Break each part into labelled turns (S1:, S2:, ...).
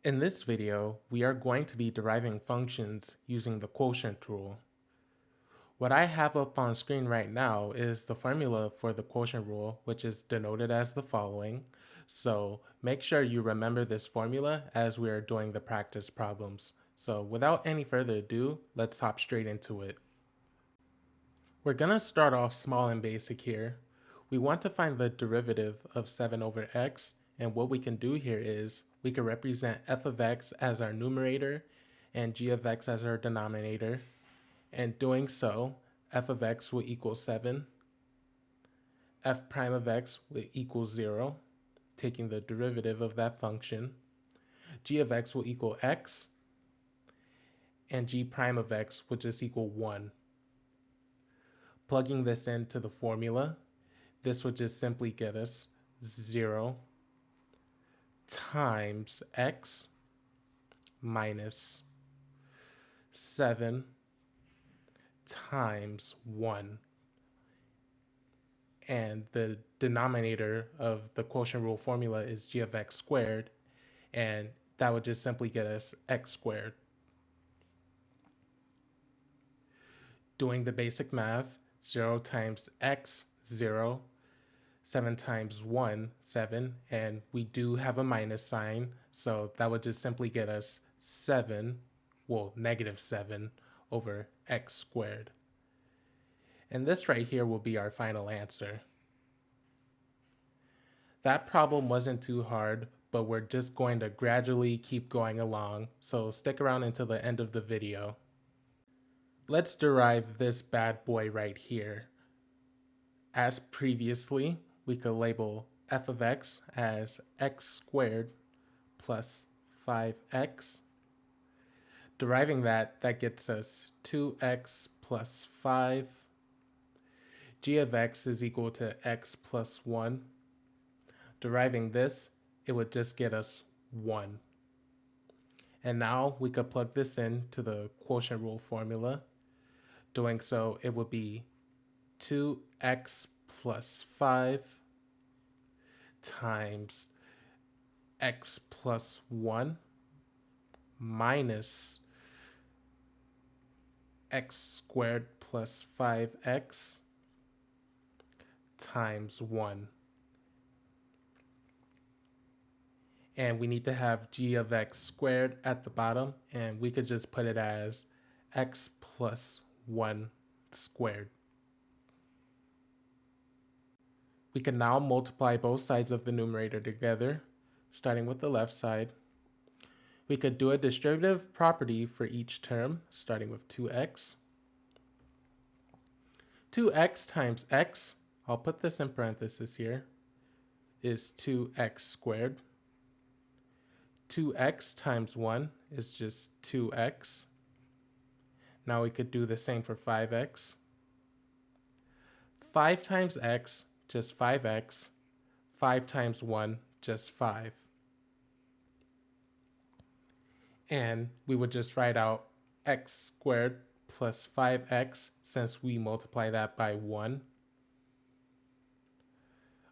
S1: In this video, we are going to be deriving functions using the quotient rule. What I have up on screen right now is the formula for the quotient rule, which is denoted as the following. So make sure you remember this formula as we are doing the practice problems. So without any further ado, let's hop straight into it. We're going to start off small and basic here. We want to find the derivative of 7 over x, and what we can do here is we can represent f of x as our numerator and g of x as our denominator. And doing so, f of x will equal 7, f prime of x will equal 0, taking the derivative of that function. G of x will equal x, and g prime of x will just equal 1. Plugging this into the formula, this would just simply get us 0 times x minus 7 times 1. And the denominator of the quotient rule formula is g of x squared, and that would just simply get us x squared. Doing the basic math, 0 times x, 0, 7 times 1, 7, and we do have a minus sign, so that would just simply get us 7, well, negative 7 over x squared. And this right here will be our final answer. That problem wasn't too hard, but we're just going to gradually keep going along, so stick around until the end of the video. Let's derive this bad boy right here. As previously, we could label f of x as x squared plus 5x. Deriving that gets us 2x plus 5. G of x is equal to x plus 1. Deriving this, it would just get us 1. And now we could plug this into the quotient rule formula. Doing so, it would be 2x plus 5 times x plus 1 minus x squared plus 5x times 1. And we need to have g of x squared at the bottom, and we could just put it as x plus 1 squared. We can now multiply both sides of the numerator together, starting with the left side. We could do a distributive property for each term, starting with 2x. 2x times x, I'll put this in parentheses here, is 2x squared. 2x times 1 is just 2x. Now we could do the same for 5x. 5 times x, just 5x. 5 times 1, just 5. And we would just write out x squared plus 5x since we multiply that by 1.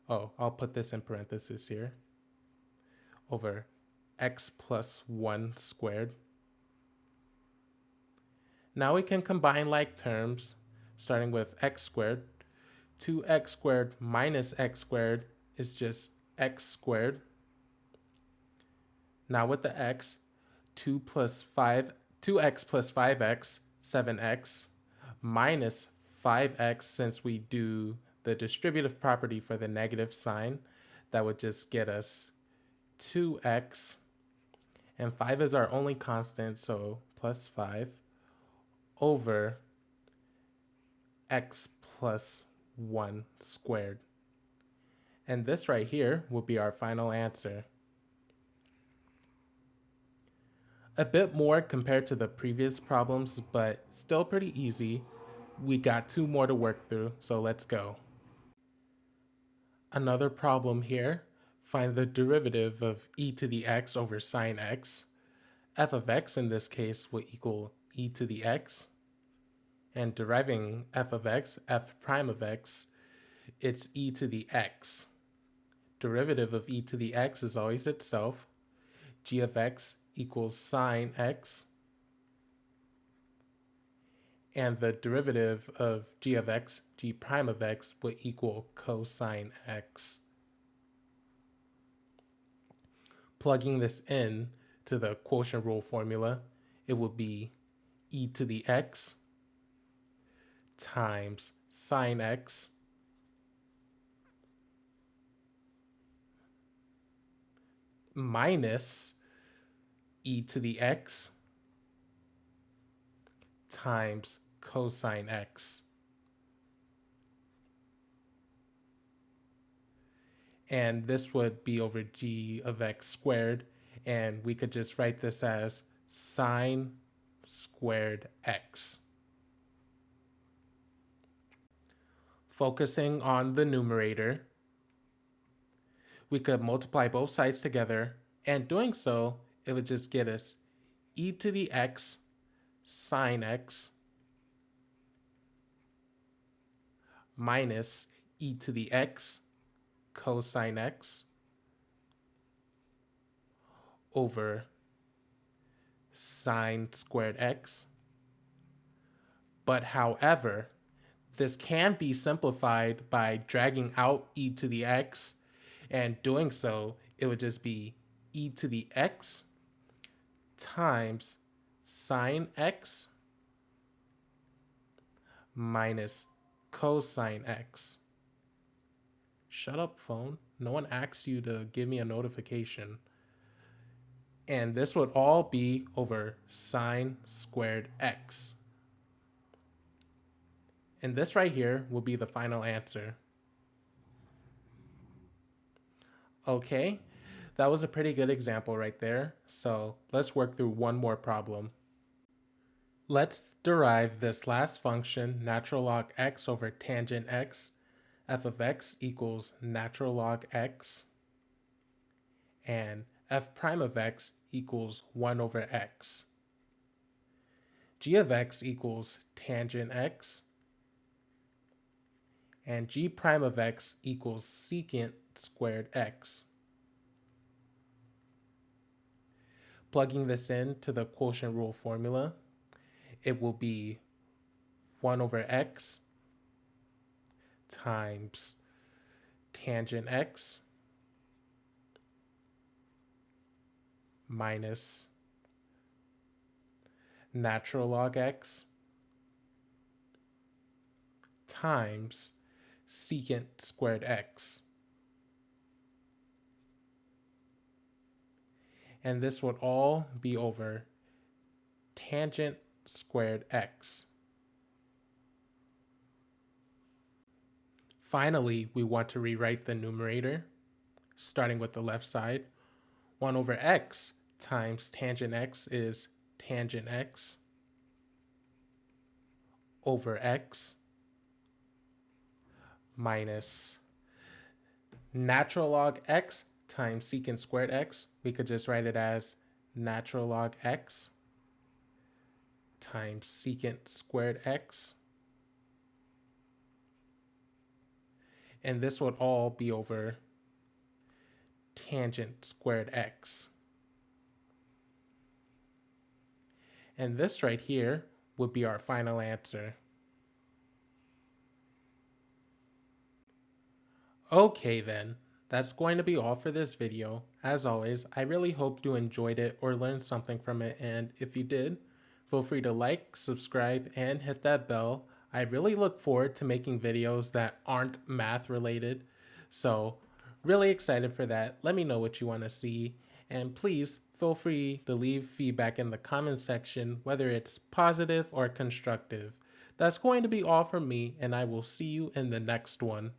S1: Oh, I'll put this in parentheses here. Over x plus 1 squared. Now we can combine like terms, starting with x squared. 2x squared minus x squared is just x squared. Now with the x, 2x plus 5x, 7x, minus 5x, since we do the distributive property for the negative sign, that would just get us 2x. And 5 is our only constant, so plus 5 over x plus 1 squared. And this right here will be our final answer. A bit more compared to the previous problems, but still pretty easy. We got 2 more to work through, so let's go. Another problem here. Find the derivative of e to the x over sine x. F of x in this case will equal e to the x. And deriving f of x, f prime of x, it's e to the x. Derivative of e to the x is always itself. g of x equals sine x, and the derivative of g of x, g prime of x, would equal cosine x. Plugging this in to the quotient rule formula, it would be e to the x times sine x minus e to the x times cosine x. And this would be over g of x squared, and we could just write this as sine squared x. Focusing on the numerator, we could multiply both sides together, and doing so, it would just get us e to the x sine x minus e to the x cosine x over sine squared x. But however, this can be simplified by dragging out e to the x, and doing so, it would just be e to the x times sine x minus cosine x. Shut up, phone. No one asked you to give me a notification. And this would all be over sine squared x. And this right here will be the final answer. Okay, that was a pretty good example right there. So let's work through one more problem. Let's derive this last function, natural log x over tangent x. F of x equals natural log x, and f prime of x equals 1 over x. G of x equals tangent x, and g prime of x equals secant squared x. Plugging this into the quotient rule formula, it will be 1 over x times tangent x minus natural log x times secant squared x. And this would all be over tangent squared x. Finally, we want to rewrite the numerator, starting with the left side. 1 over x times tangent x is tangent x over x minus natural log x times secant squared x. We could just write it as natural log x times secant squared x. And this would all be over tangent squared x. And this right here would be our final answer. Okay then, that's going to be all for this video. As always, I really hope you enjoyed it or learned something from it, and if you did, feel free to like, subscribe, and hit that bell. I really look forward to making videos that aren't math related, so really excited for that. Let me know what you want to see, and please feel free to leave feedback in the comment section, whether it's positive or constructive. That's going to be all from me, and I will see you in the next one.